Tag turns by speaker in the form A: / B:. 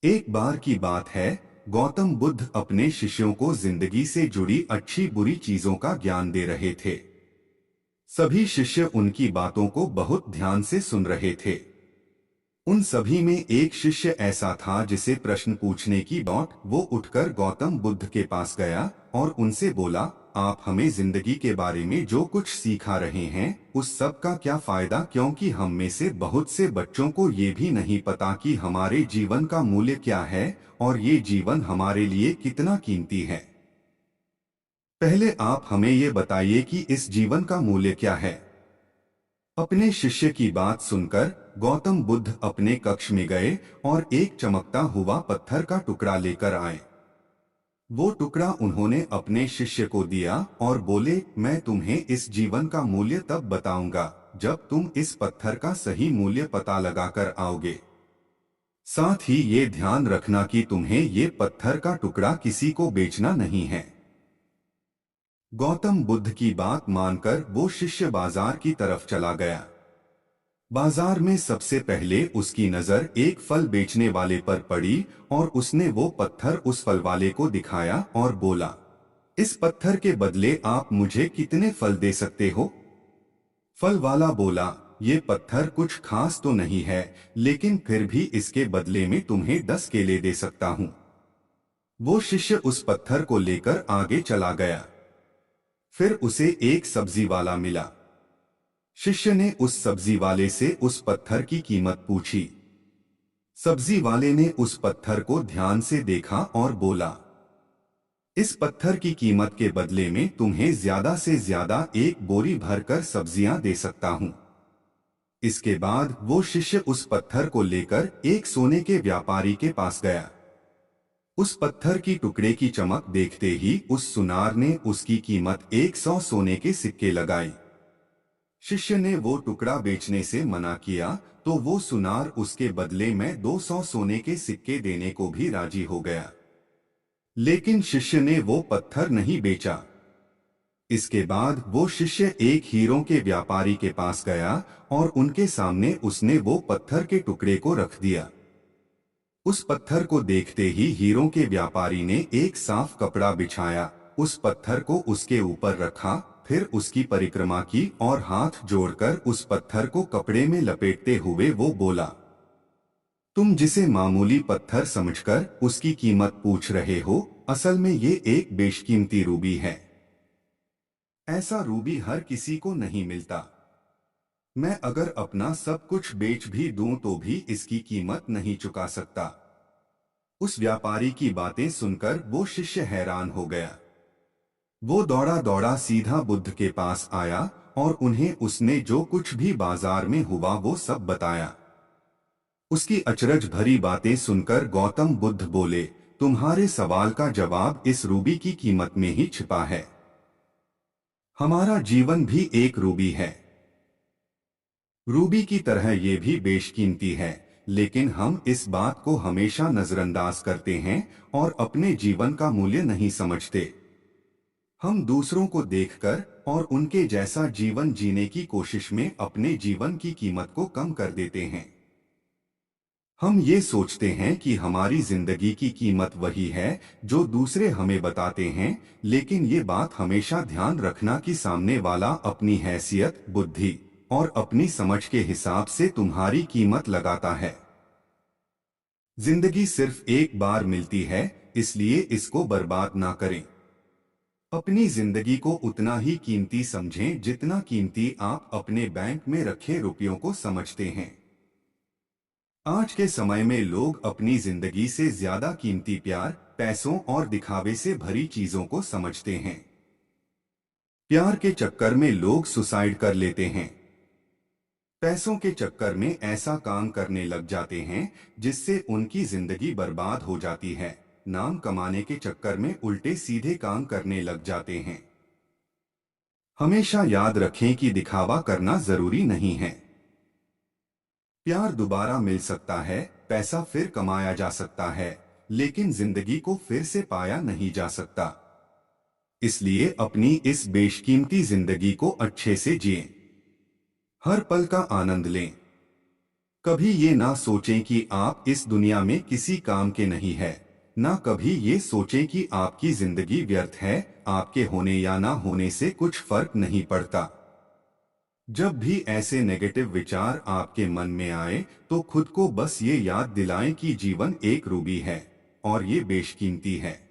A: एक बार की बात है। गौतम बुद्ध अपने शिष्यों को जिंदगी से जुड़ी अच्छी बुरी चीजों का ज्ञान दे रहे थे। सभी शिष्य उनकी बातों को बहुत ध्यान से सुन रहे थे। उन सभी में एक शिष्य ऐसा था जिसे प्रश्न पूछने की दौड़। वो उठकर गौतम बुद्ध के पास गया और उनसे बोला, आप हमें जिंदगी के बारे में जो कुछ सिखा रहे हैं उस सब का क्या फायदा, क्योंकि हम में से बहुत से बच्चों को ये भी नहीं पता कि हमारे जीवन का मूल्य क्या है और ये जीवन हमारे लिए कितना कीमती है। पहले आप हमें ये बताइए कि इस जीवन का मूल्य क्या है। अपने शिष्य की बात सुनकर गौतम बुद्ध अपने कक्ष में गए और एक चमकता हुआ पत्थर का टुकड़ा लेकर आए। वो टुकड़ा उन्होंने अपने शिष्य को दिया और बोले, मैं तुम्हें इस जीवन का मूल्य तब बताऊंगा जब तुम इस पत्थर का सही मूल्य पता लगाकर आओगे। साथ ही ये ध्यान रखना कि तुम्हें ये पत्थर का टुकड़ा किसी को बेचना नहीं है। गौतम बुद्ध की बात मानकर वो शिष्य बाजार की तरफ चला गया। बाजार में सबसे पहले उसकी नजर एक फल बेचने वाले पर पड़ी और उसने वो पत्थर उस फल वाले को दिखाया और बोला, इस पत्थर के बदले आप मुझे कितने फल दे सकते हो। फल वाला बोला, ये पत्थर कुछ खास तो नहीं है, लेकिन फिर भी इसके बदले में तुम्हें 10 केले दे सकता हूँ। वो शिष्य उस पत्थर को लेकर आगे चला गया। फिर उसे एक सब्जी वाला मिला। शिष्य ने उस सब्जी वाले से उस पत्थर की कीमत पूछी। सब्जी वाले ने उस पत्थर को ध्यान से देखा और बोला, इस पत्थर की कीमत के बदले में तुम्हें ज्यादा से ज्यादा एक बोरी भरकर सब्जियां दे सकता हूं। इसके बाद वो शिष्य उस पत्थर को लेकर एक सोने के व्यापारी के पास गया। उस पत्थर की टुकड़े की चमक देखते ही उस सुनार ने उसकी कीमत 100 सोने के सिक्के लगाई। शिष्य ने वो टुकड़ा बेचने से मना किया तो वो सुनार उसके बदले में 200 सोने के सिक्के देने को भी राजी हो गया। लेकिन शिष्य ने वो पत्थर नहीं बेचा। इसके बाद वो शिष्य एक हीरों के व्यापारी के पास गया और उनके सामने उसने वो पत्थर के टुकड़े को रख दिया। उस पत्थर को देखते ही हीरों के व्यापारी ने एक साफ कपड़ा बिछाया, उस पत्थर को उसके ऊपर रखा, फिर उसकी परिक्रमा की और हाथ जोड़कर उस पत्थर को कपड़े में लपेटते हुए वो बोला, तुम जिसे मामूली पत्थर समझकर उसकी कीमत पूछ रहे हो, असल में ये एक बेशकीमती रूबी है। ऐसा रूबी हर किसी को नहीं मिलता। मैं अगर अपना सब कुछ बेच भी दूं तो भी इसकी कीमत नहीं चुका सकता। उस व्यापारी की बातें सुनकर वो शिष्य हैरान हो गया। वो दौड़ा दौड़ा सीधा बुद्ध के पास आया और उन्हें उसने जो कुछ भी बाजार में हुआ वो सब बताया। उसकी अचरज भरी बातें सुनकर गौतम बुद्ध बोले, तुम्हारे सवाल का जवाब इस रूबी की कीमत में ही छिपा है। हमारा जीवन भी एक रूबी है। रूबी की तरह ये भी बेशकीमती है, लेकिन हम इस बात को हमेशा नजरअंदाज करते हैं और अपने जीवन का मूल्य नहीं समझते। हम दूसरों को देखकर और उनके जैसा जीवन जीने की कोशिश में अपने जीवन की कीमत को कम कर देते हैं। हम ये सोचते हैं कि हमारी जिंदगी की कीमत वही है जो दूसरे हमें बताते हैं, लेकिन ये बात हमेशा ध्यान रखना कि सामने वाला अपनी हैसियत, बुद्धि और अपनी समझ के हिसाब से तुम्हारी कीमत लगाता है। जिंदगी सिर्फ एक बार मिलती है, इसलिए इसको बर्बाद ना करें। अपनी जिंदगी को उतना ही कीमती समझें जितना कीमती आप अपने बैंक में रखे रुपयों को समझते हैं। आज के समय में लोग अपनी जिंदगी से ज्यादा कीमती प्यार, पैसों और दिखावे से भरी चीजों को समझते हैं। प्यार के चक्कर में लोग सुसाइड कर लेते हैं। पैसों के चक्कर में ऐसा काम करने लग जाते हैं जिससे उनकी जिंदगी बर्बाद हो जाती है। नाम कमाने के चक्कर में उल्टे सीधे काम करने लग जाते हैं। हमेशा याद रखें कि दिखावा करना जरूरी नहीं है। प्यार दोबारा मिल सकता है, पैसा फिर कमाया जा सकता है, लेकिन जिंदगी को फिर से पाया नहीं जा सकता। इसलिए अपनी इस बेशकीमती जिंदगी को अच्छे से जिएं। हर पल का आनंद लें। कभी ये ना सोचें कि आप इस दुनिया में किसी काम के नहीं है। ना कभी ये सोचें कि आपकी जिंदगी व्यर्थ है। आपके होने या ना होने से कुछ फर्क नहीं पड़ता। जब भी ऐसे नेगेटिव विचार आपके मन में आए तो खुद को बस ये याद दिलाएं कि जीवन एक रूबी है और ये बेशकीमती है।